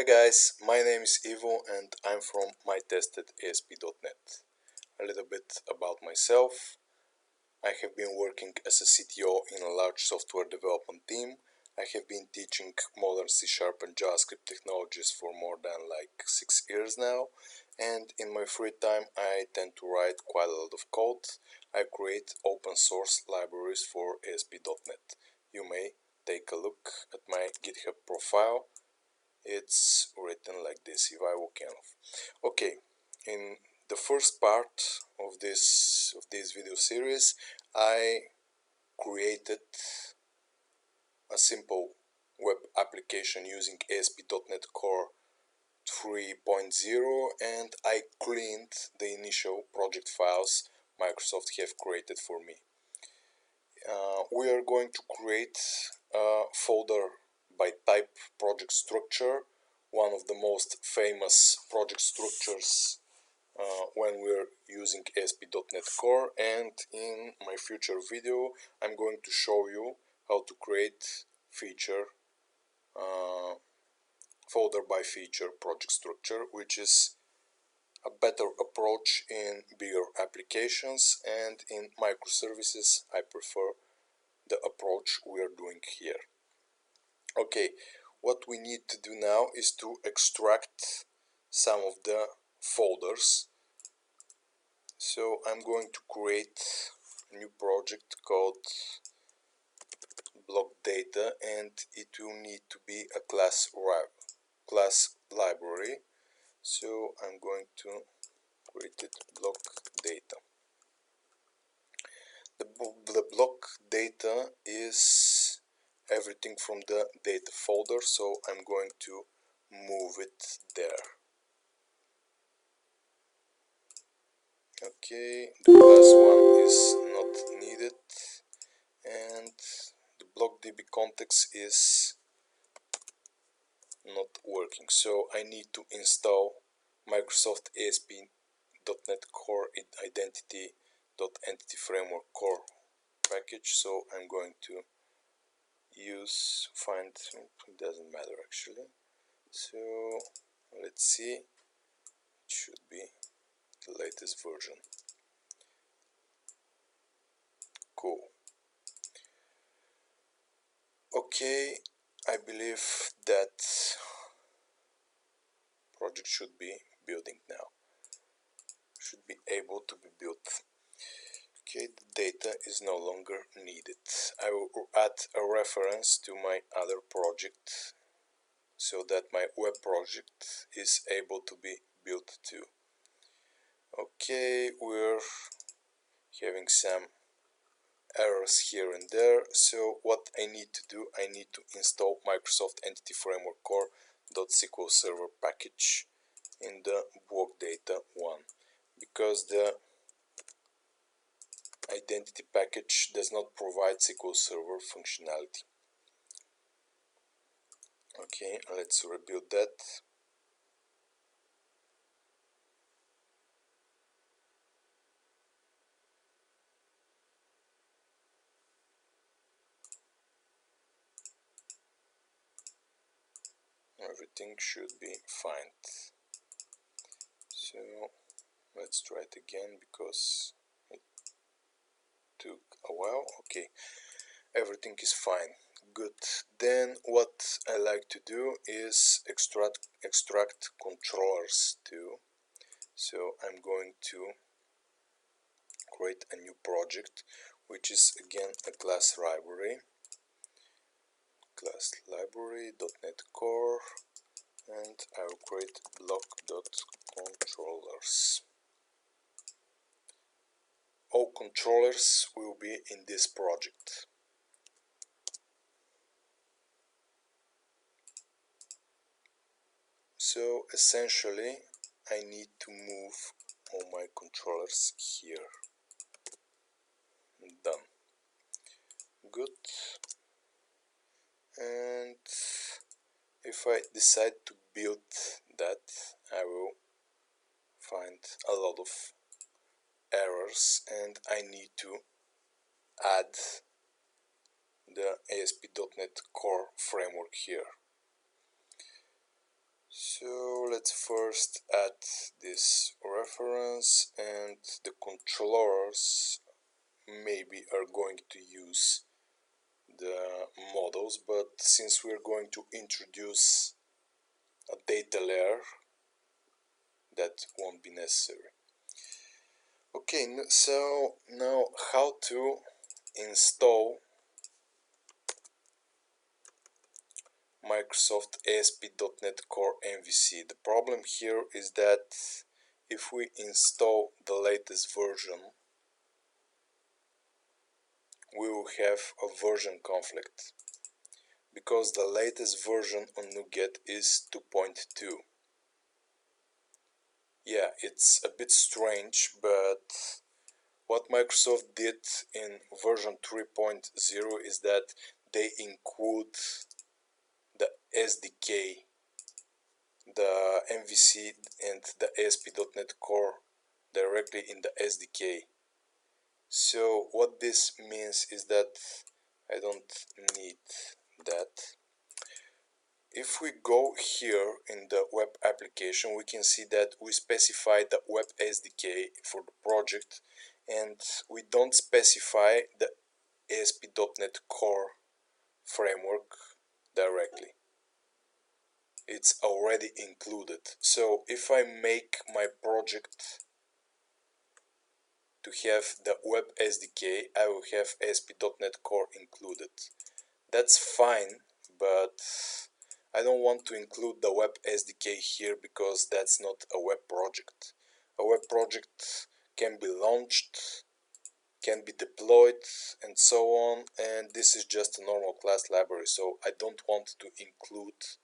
Hi guys, my name is Ivo and I'm from mytestedasp.net. A little bit about myself. I have been working as a CTO in a large software development team. I have been teaching modern C# and JavaScript technologies for more than 6 years now, and in my free time I tend to write quite a lot of code. I create open source libraries for ASP.NET. You may take a look at my GitHub profile. It's written like this, Ivo Volkanov. Okay, in the first part of this video series, I created a simple web application using ASP.NET Core 3.0, and I cleaned the initial project files Microsoft have created for me. We are going to create a folder by type project structure, one of the most famous project structures when we're using ASP.NET Core, and in my future video I'm going to show you how to create feature folder by feature project structure, which is a better approach in bigger applications, and in microservices I prefer the approach we are doing here. Okay, what we need to do now is to extract some of the folders. So I'm going to create a new project called block data, and it will need to be a class library. So I'm going to create it block data. The block data is everything from the data folder, so I'm going to move it there. Okay, the class one is not needed, and the blockdb context is not working, so I need to install Microsoft ASP.NET Core Identity.Entity Framework Core package. So I'm going to find, it doesn't matter actually, so let's see, it should be the latest version. Cool. Okay, I believe that project should be building now, should be able to be built. Okay, the data is no longer needed. I will add a reference to my other project so that my web project is able to be built too. Okay, we're having some errors here and there, so what I need to do, I need to install Microsoft Entity Framework Core.SQL Server package in the block data one, because the identity package does not provide SQL Server functionality. Okay, let's rebuild that. Everything should be fine. So let's try it again because it took a while. Okay, everything is fine. Good. Then what I like to do is extract controllers too. So I'm going to create a new project, which is again a class library. Class library.NET Core, and I will create block.controllers. All controllers will be in this project. So essentially I need to move all my controllers here. Done. Good. And if I decide to build that, I will find a lot of errors, and I need to add the ASP.NET Core framework here. let's first add this reference, and the controllers maybe are going to use the models, but since we're going to introduce a data layer, that won't be necessary. Okay, so now how to install Microsoft ASP.NET Core MVC. The problem here is that if we install the latest version, we will have a version conflict because the latest version on NuGet is 2.2. Yeah, it's a bit strange, but what Microsoft did in version 3.0 is that they include the SDK, the MVC and the ASP.NET Core directly in the SDK. So what this means is that I don't need that. If we go here in the web application, we can see that we specify the web SDK for the project, and we don't specify the ASP.NET Core framework directly. It's already included. So if I make my project to have the web SDK, I will have ASP.NET Core included. That's fine, but I don't want to include the web SDK here because that's not a web project. A web project can be launched, can be deployed, and so on, and this is just a normal class library, so I don't want to include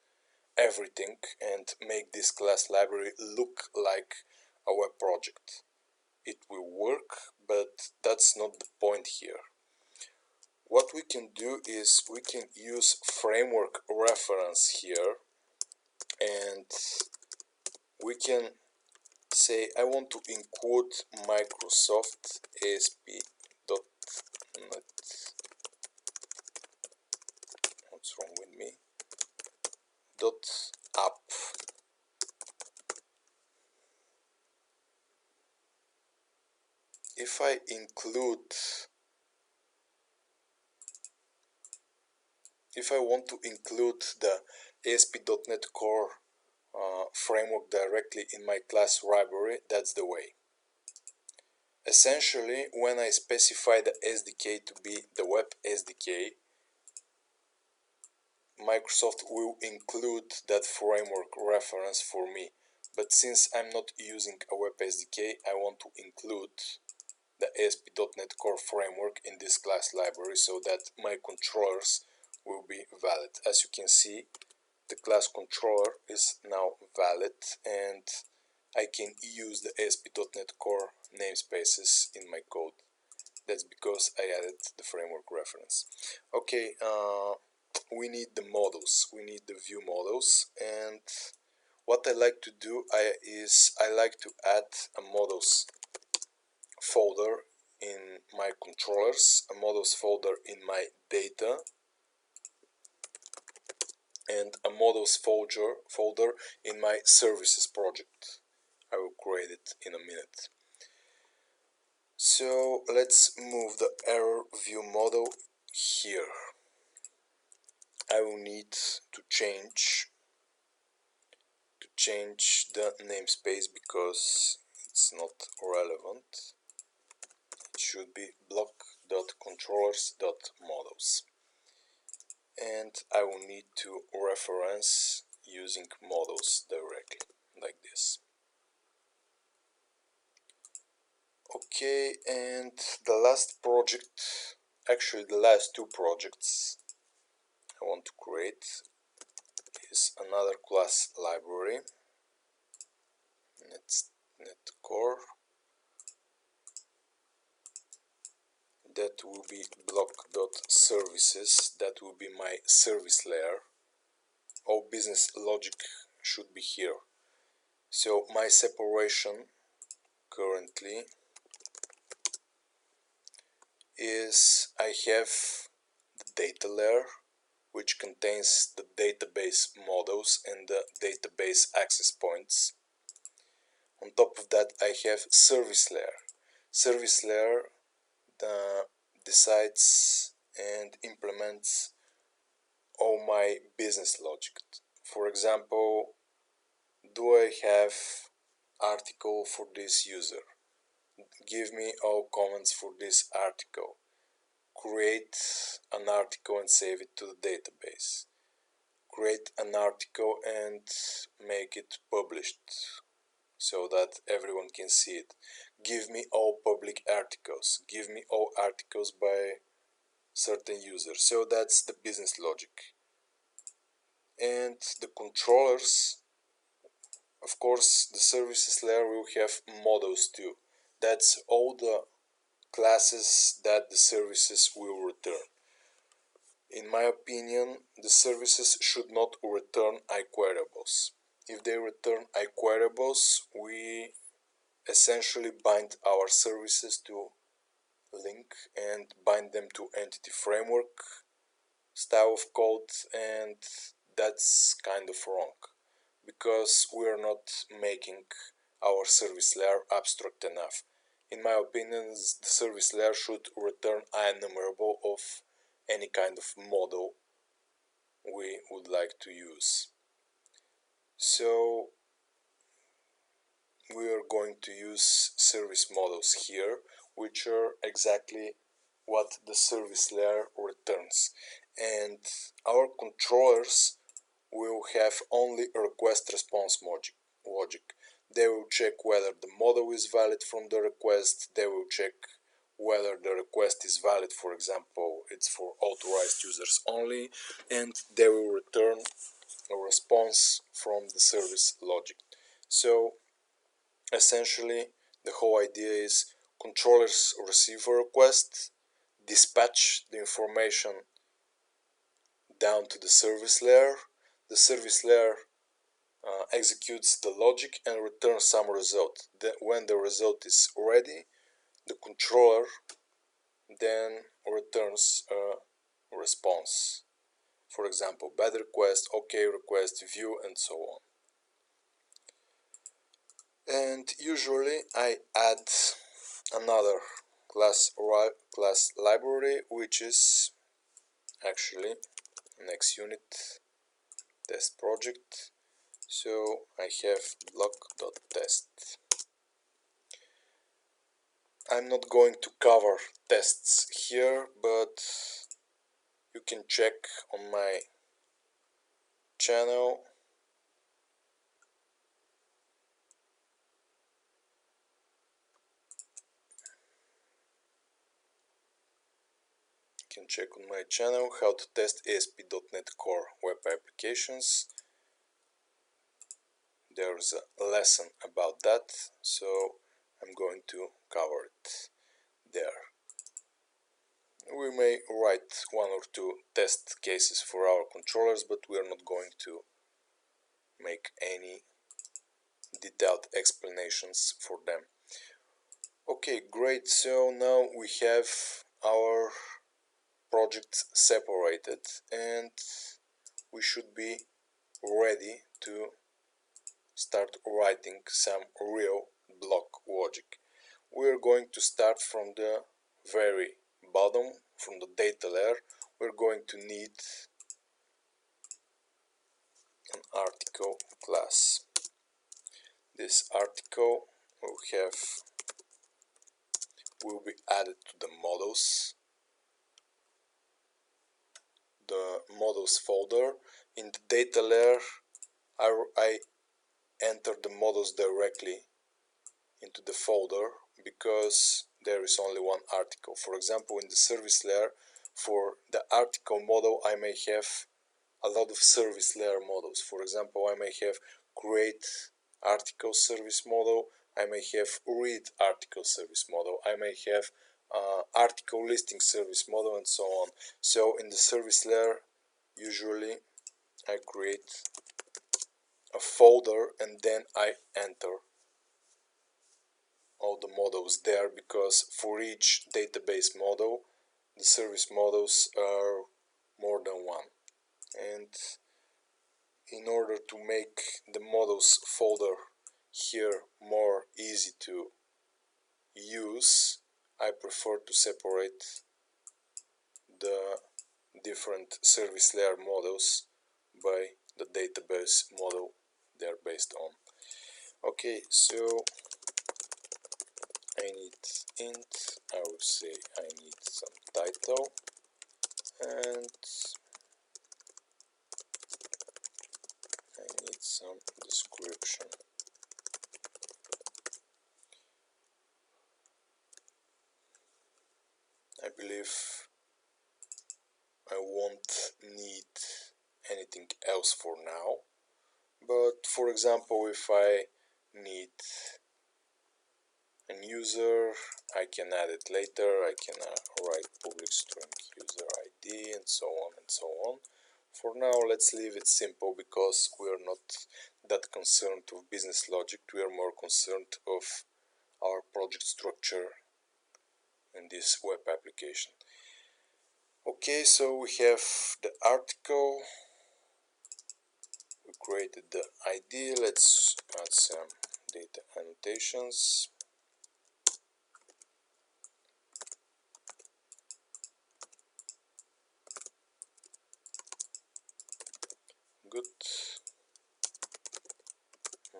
everything and make this class library look like a web project. It will work, but that's not the point here. What we can do is we can use framework reference here, and we can say I want to include Microsoft ASP.NET. What's wrong with me? .app. If I want to include the ASP.NET Core framework directly in my class library, that's the way. Essentially, when I specify the SDK to be the web SDK, Microsoft will include that framework reference for me. But since I'm not using a web SDK, I want to include the ASP.NET Core framework in this class library so that my controllers will be valid. As you can see, the class controller is now valid, and I can use the ASP.NET Core namespaces in my code. That's because I added the framework reference. Okay, we need the models, we need the view models, and what I like to do is I like to add a models folder in my controllers, a models folder in my data, and a models folder in my services project. I will create it in a minute. So let's move the error view model here. I will need to change the namespace because it's not relevant. It should be block.controllers.models, and I will need to reference using models directly, like this. Okay, and the last project, actually the last two projects I want to create is another class library, .NET Core, that will be block.services, that will be my service layer. All business logic should be here. So my separation currently is I have the data layer which contains the database models and the database access points. On top of that, I have service layer. Service layer decides and implements all my business logic. For example, do I have article for this user? Give me all comments for this article. Create an article and save it to the database. Create an article and make it published so that everyone can see it. Give me all public articles. Give me all articles by certain users. So that's the business logic. And the controllers, of course, the services layer will have models too. That's all the classes that the services will return. In my opinion, the services should not return iQueryables. If they return iQueryables, we essentially bind our services to link and bind them to entity framework style of code, and that's kind of wrong because we are not making our service layer abstract enough. In my opinion, the service layer should return enumerable of any kind of model we would like to use. So we are going to use service models here, which are exactly what the service layer returns. And our controllers will have only a request response logic. They will check whether the model is valid from the request. They will check whether the request is valid, for example, it's for authorized users only, and they will return a response from the service logic. So essentially the whole idea is controllers receive a request, dispatch the information down to the service layer. The service layer executes the logic and returns some result. When the result is ready, the controller then returns a response. For example, bad request, OK request, view, and so on. And usually I add another class library, which is actually next unit test project. So I have block.test. I'm not going to cover tests here, but you can check on my channel. You can check on my channel how to test ASP.NET Core web applications. There's a lesson about that, so I'm going to cover it there. We may write one or two test cases for our controllers, but we are not going to make any detailed explanations for them. Okay, great. So now we have our project separated and we should be ready to start writing some real block logic. We are going to start from the very bottom, from the data layer. We're going to need an article class. This article will be added to the models folder. In the data layer, I enter the models directly into the folder because there is only one article. For example, in the service layer, for the article model, I may have a lot of service layer models. For example, I may have create article service model, I may have read article service model, I may have article listing service model, and so on. So in the service layer, usually I create a folder and then I enter all the models there, because for each database model the service models are more than one. and in order to make the models folder here more easy to use, I prefer to separate the different service layer models by the database model they are based on. Okay, so I need int, I would say I need some title, and I need some description. I believe I won't need anything else for now, but for example, if I need a user, I can add it later. I can write public string user ID and so on and so on. For now, let's leave it simple because we are not that concerned of business logic. We are more concerned of our project structure in this web application. Okay, so we have the article, we created the ID, let's add some data annotations. Good.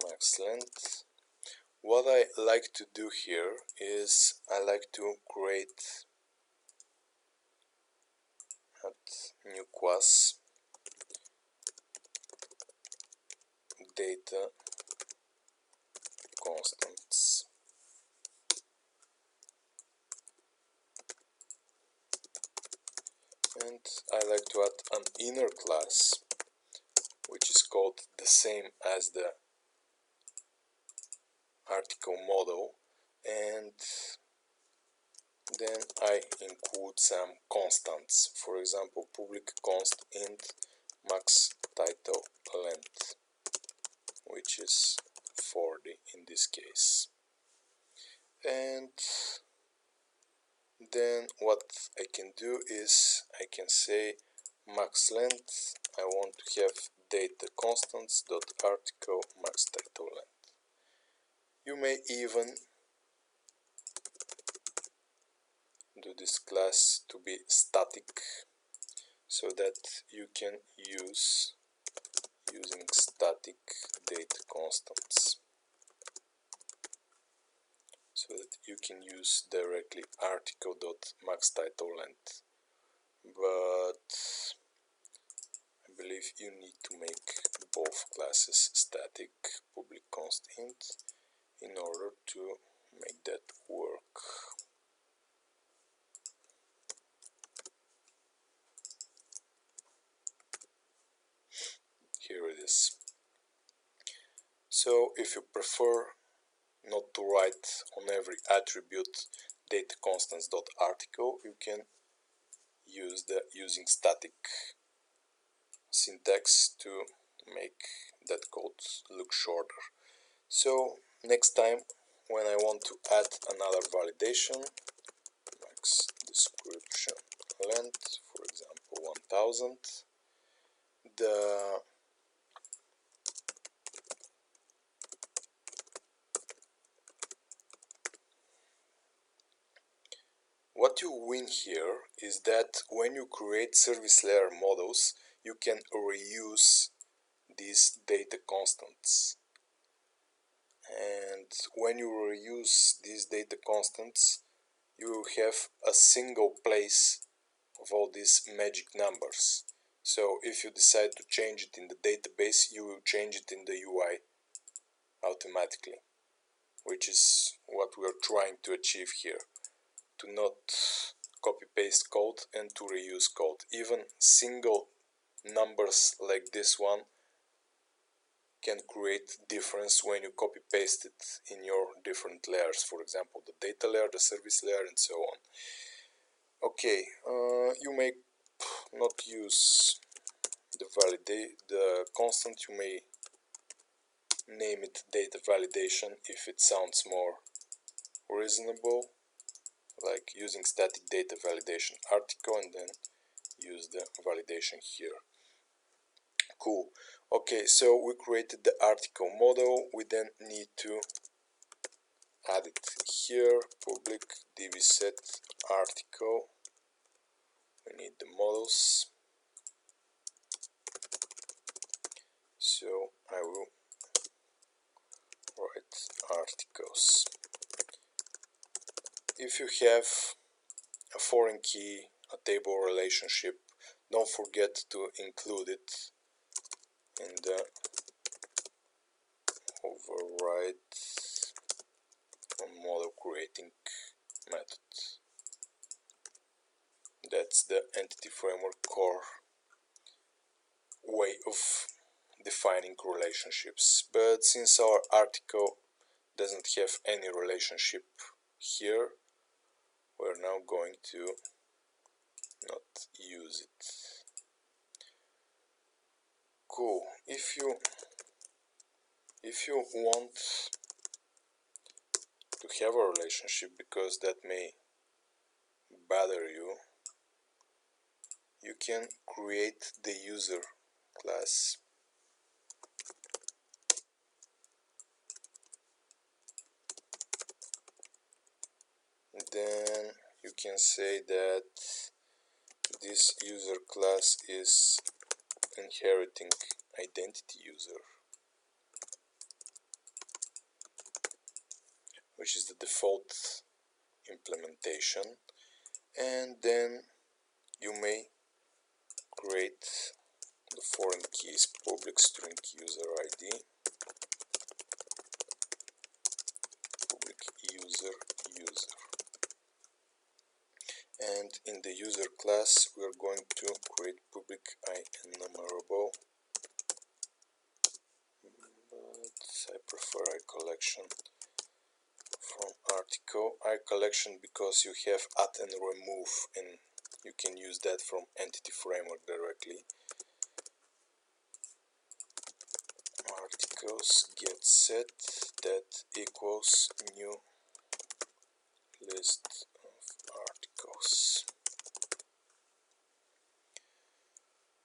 Max length. What I like to do here is I like to create a new class, data constants, and I like to add an inner class which is called the same as the article model, and then I include some constants, for example public const int max title length, which is 40 in this case. And then what I can do is I can say max length, I want to have data constants dot article max title length. You may even do this class to be static so that you can use using static data constants, so that you can use directly article dot max title length, but I believe you need to make both classes static, public const int, in order to make that work. Here it is. So if you prefer not to write on every attribute data constants dot article, you can use the using static syntax to make that code look shorter. So next time when I want to add another validation, max description length, for example 1000, the what you win here is that when you create service layer models, you can reuse these data constants. And when you reuse these data constants, you will have a single place of all these magic numbers. So if you decide to change it in the database, you will change it in the UI automatically, which is what we are trying to achieve here. To not copy paste code and to reuse code. Even single numbers like this one can create difference when you copy paste it in your different layers, for example the data layer, the service layer, and so on. Okay, you may not use the constant, you may name it data validation if it sounds more reasonable, like using static data validation article and then use the validation here. Cool. Okay, so we created the article model. We then need to add it here. Public dbset article. We need the models. So I will write articles. If you have a foreign key, a table relationship, don't forget to include it in the override on model creating method. That's the entity framework core way of defining relationships. But since our article doesn't have any relationship here, we're now going to not use it. Cool. If you want to have a relationship, because that may bother you, you can create the user class. Then you can say that this user class is inheriting identity user, which is the default implementation, and then you may create the foreign keys public string user ID, public user, and in the user class we are going to create public enumerable, but I prefer iCollection from article. iCollection because you have add and remove, and you can use that from entity framework directly. Articles get set that equals new list of articles.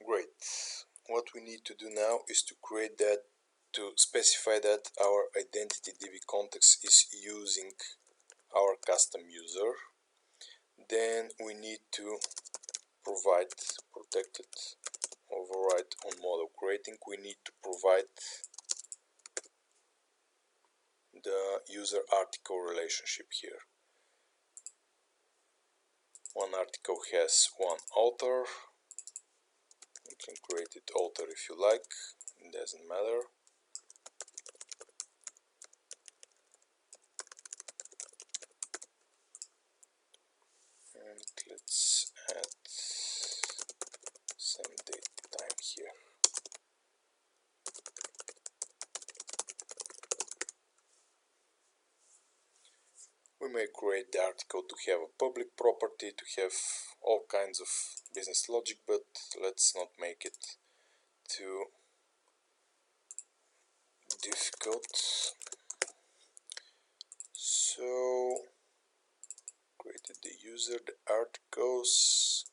Great. What we need to do now is to create that, to specify that our identity DB context is using our custom user. Then we need to provide protected override on model creating. We need to provide the user article relationship here. One article has one author. You can create it author if you like, it doesn't matter. And let's add some date time here. We may create the article to have a public property, to have all kinds of business logic, but let's not make it too difficult. So, created the user, the articles,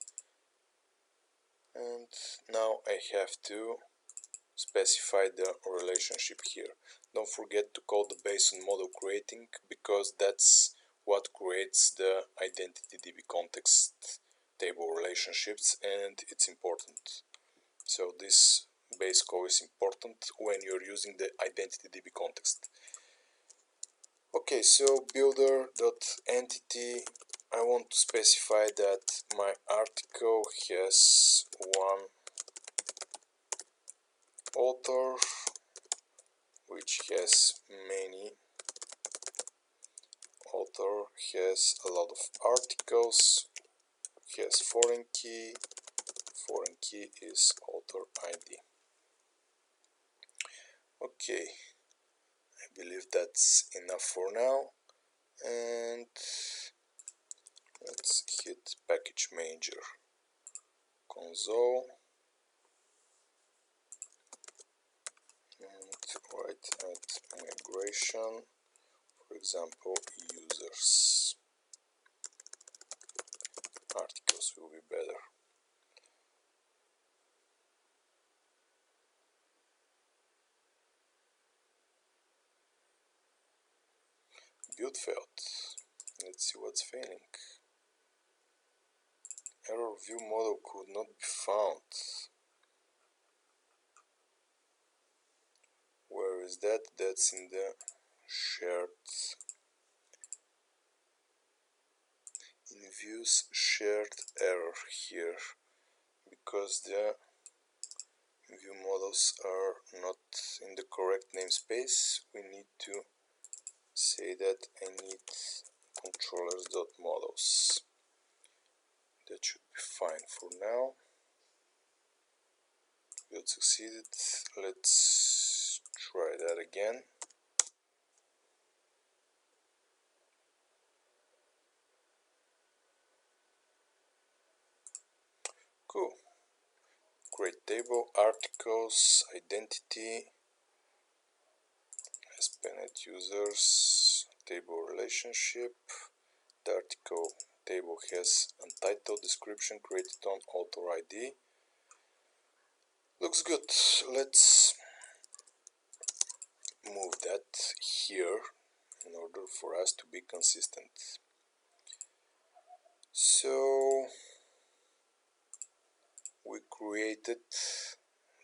and now I have to specify the relationship here. Don't forget to call the base on model creating, because that's what creates the identity DB context table relationships, and it's important. So this base call is important when you're using the identity DB context. Okay, so builder.entity, I want to specify that my article has one author, which has many. Author has a lot of articles, has foreign key is author ID. Okay, I believe that's enough for now, and let's hit package manager console and write at migration, for example, users. Articles will be better. build failed. Let's see what's failing. Error view model could not be found. Where is that? That's in the shared, in views shared error here, because the view models are not in the correct namespace. We need to say that I need controllers.models. That should be fine for now. Build succeeded. Let's try that again. Cool. Create table, articles, identity, SPNet users, table relationship. The article table has untitled description created on author ID. Looks good. Let's move that here in order for us to be consistent. So we created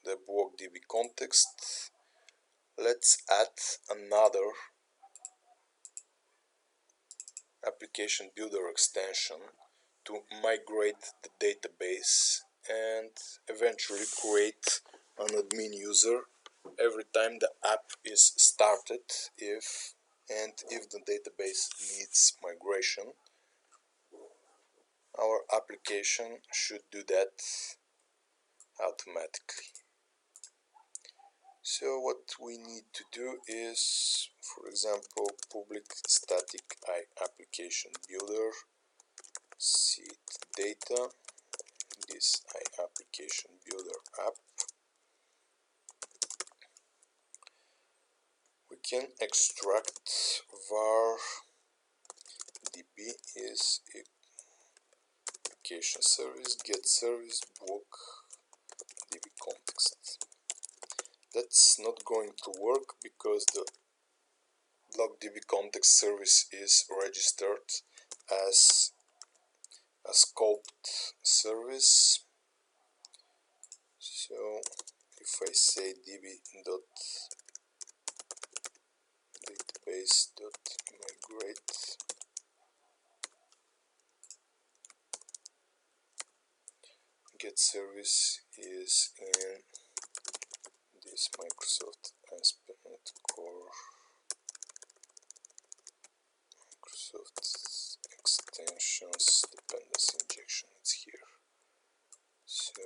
the BlockDB context. Let's add another application builder extension to migrate the database and eventually create an admin user every time the app is started if the database needs migration. Our application should do that automatically. So what we need to do is, for example, public static application builder seed data, this application builder app. We can extract var db is application service get service block db context. That's not going to work because the BlockDB context service is registered as a scoped service. So if I say db.database.migrate, get service is in this Microsoft ASP.NET Core Microsoft extensions dependency injection. It's here. So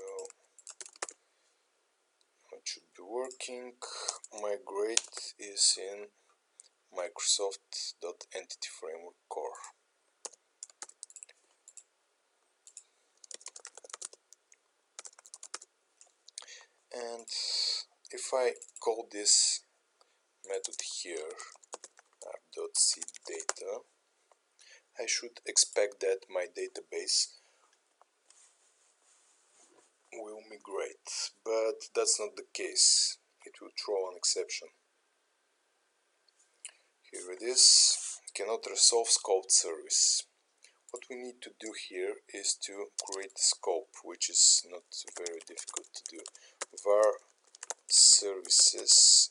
it should be working. Migrate is in Microsoft.Entity Framework Core. And if I call this method here app.seedData, I should expect that my database will migrate, but that's not the case. It will throw an exception. Here it is, cannot resolve scoped service. What we need to do here is to create a scope, which is not very difficult to do. Var services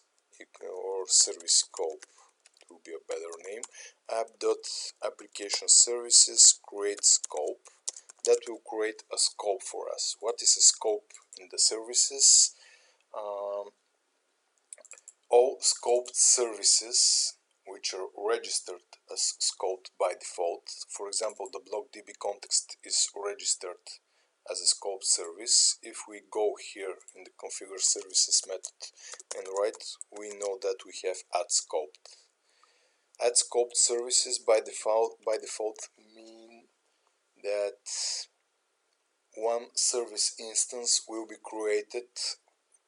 or service scope will be a better name. App.application services create scope. That will create a scope for us. What is a scope in the services? All scoped services which are registered as scoped by default. For example, the BlockDB context is registered as a scoped service. If we go here in the configure services method and write, we know that we have add scoped. Add scoped services by default mean that one service instance will be created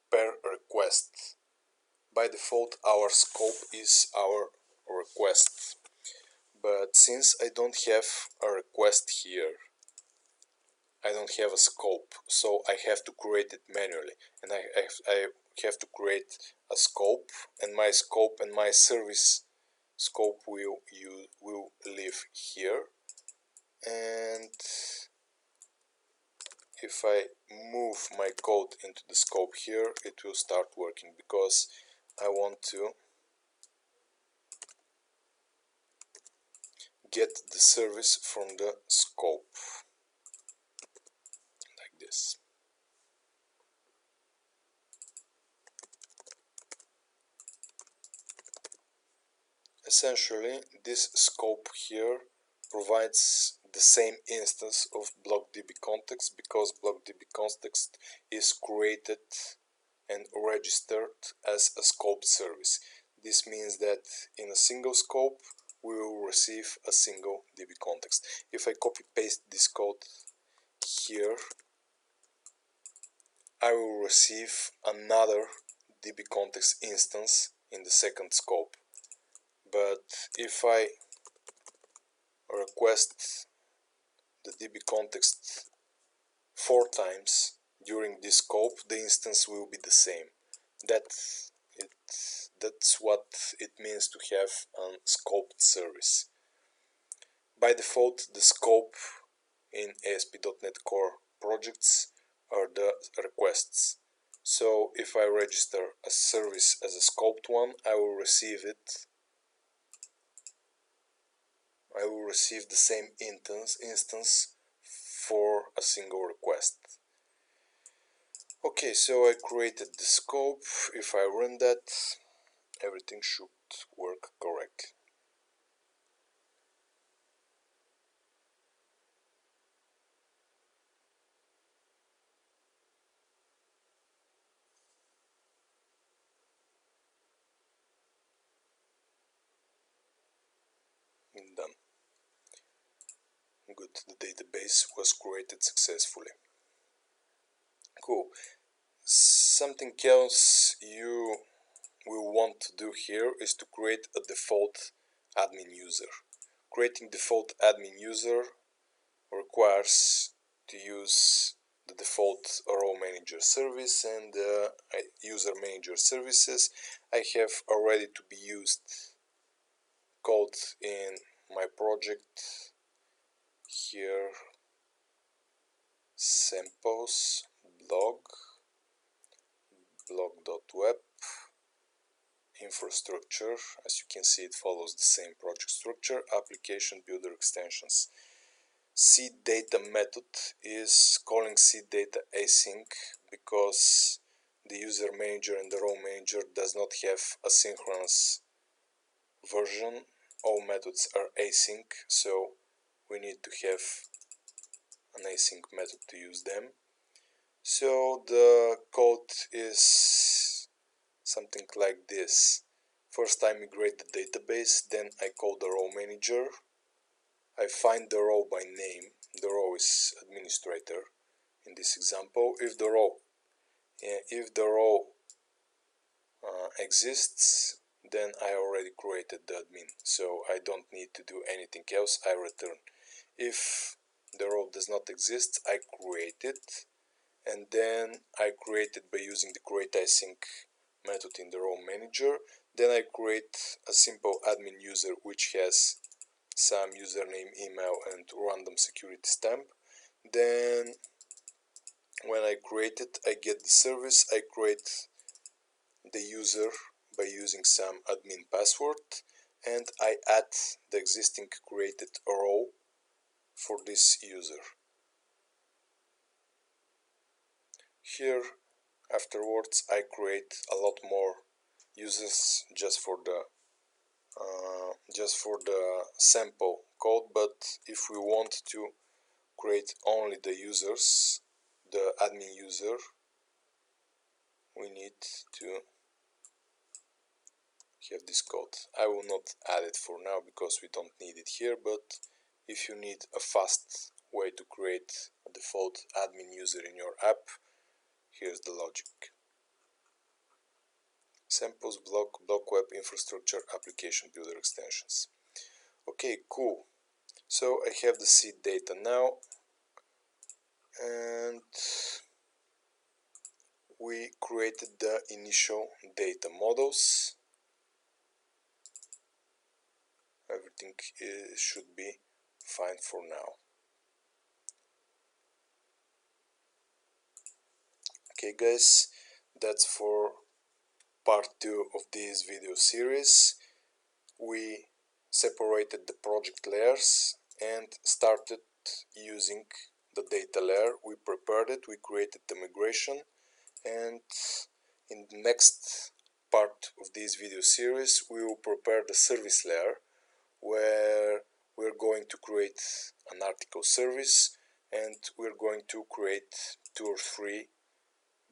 per request. By default, our scope is our request, but since I don't have a request here, I don't have a scope, so I have to create it manually, and I have to create a scope and my service scope will live here, and if I move my code into the scope here, it will start working because I want to get the service from the scope, like this. Essentially, this scope here provides the same instance of BlockDB context because BlockDB context is created and registered as a scoped service. This means that in a single scope we will receive a single DB context. If I copy paste this code here, I will receive another DB context instance in the second scope. But if I request the DB context 4 times during this scope, the instance will be the same. That's what it means to have a scoped service. By default, the scope in ASP.NET Core projects are the requests. So if I register a service as a scoped one, I will receive the same instance for a single request. Okay, so I created the scope. If I run that, everything should work correctly. Done. Good, the database was created successfully. Cool. Something else you will want to do here is to create a default admin user. Creating default admin user requires to use the default role manager service and user manager services. I have already to be used code in my project here, samples blog.web infrastructure. As you can see, it follows the same project structure. Application builder extensions. Seed data method is calling seed data async because the user manager and the role manager does not have a synchronous version. All methods are async, so we need to have an async method to use them. So the code is something like this. First I migrate the database, then I call the row manager. I find the row by name. The row is administrator in this example. If the row exists, then I already created the admin, so I don't need to do anything else. I return. If the row does not exist, I create it, and then I create it by using the create async method in the row manager. Then I create a simple admin user which has some username, email and random security stamp. Then when I create it, I get the service. I create the user by using some admin password, and I add the existing created row for this user. Here afterwards I create a lot more users just for the sample code, but if we want to create only the users, the admin user, we need to have this code. I will not add it for now because we don't need it here, but if you need a fast way to create a default admin user in your app, here's the logic. Samples block web infrastructure application builder extensions. Okay, cool. So I have the seed data now, and we created the initial data models. everything should be fine for now. Okay guys, that's for part 2 of this video series. We separated the project layers and started using the data layer. We prepared it, we created the migration, and in the next part of this video series we will prepare the service layer, where we're going to create an article service and we're going to create 2 or 3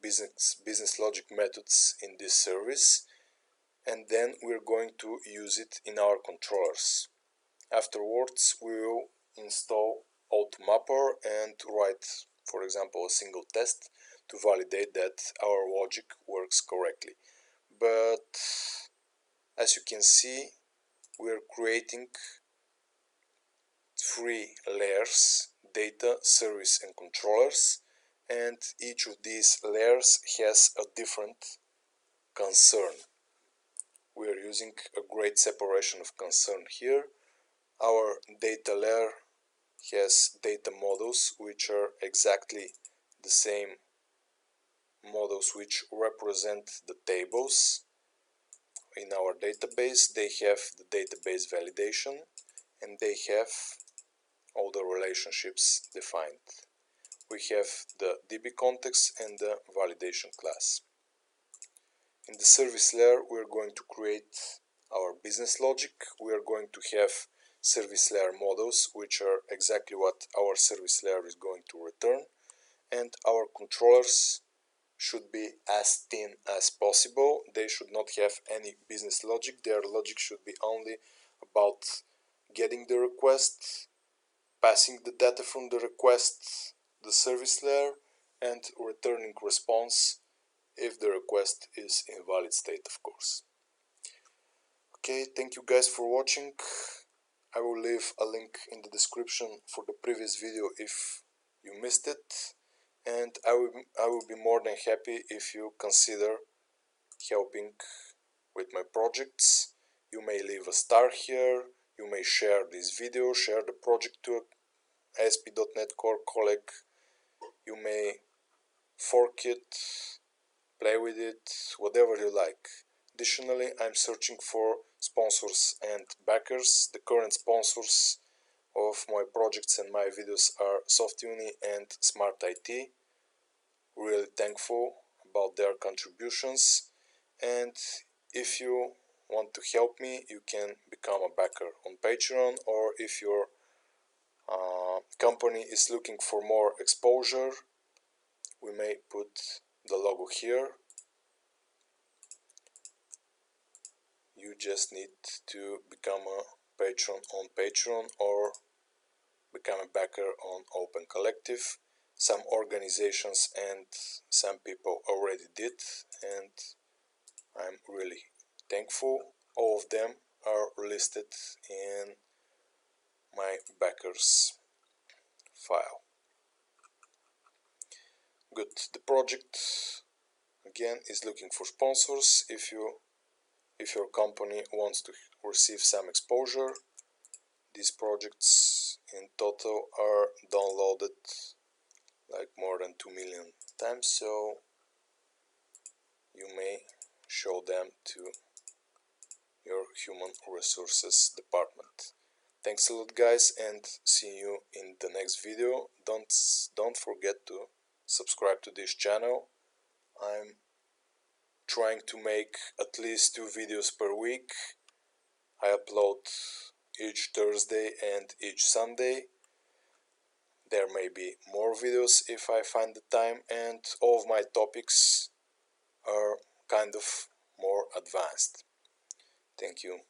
business logic methods in this service, and then we're going to use it in our controllers. Afterwards we will install AutoMapper and write, for example, a single test to validate that our logic works correctly. But as you can see, we're creating 3 layers: data, service and controllers, and each of these layers has a different concern. We are using a great separation of concern here. Our data layer has data models which are exactly the same models which represent the tables in our database. They have the database validation and they have all the relationships defined. We have the DB context and the validation class. In the service layer we are going to create our business logic. We are going to have service layer models, which are exactly what our service layer is going to return, and our controllers should be as thin as possible. They should not have any business logic. Their logic should be only about getting the request, passing the data from the request, the service layer, and returning response if the request is in valid state, of course. Okay, thank you guys for watching. I will leave a link in the description for the previous video if you missed it, and I will be more than happy if you consider helping with my projects. You may leave a star here, you may share this video, share the project to a ASP.NET Core colleague, you may fork it, play with it, whatever you like. Additionally, I'm searching for sponsors and backers. The current sponsors of my projects and my videos are SoftUni and Smart IT. Really thankful about their contributions, and if you want to help me, you can become a backer on Patreon, or if your company is looking for more exposure, we may put the logo here. You just need to become a patron on Patreon or become a backer on Open Collective. Some organizations and some people already did, and I'm really thankful. All of them are listed in my backers file. Good. The project again is looking for sponsors. If your company wants to receive some exposure, these projects in total are downloaded like more than 2 million times, so you may show them to your human resources department. Thanks a lot guys, and see you in the next video. Don't forget to subscribe to this channel. I'm trying to make at least 2 videos per week. I upload each Thursday and each Sunday. There may be more videos if I find the time, and all of my topics are kind of more advanced. Thank you.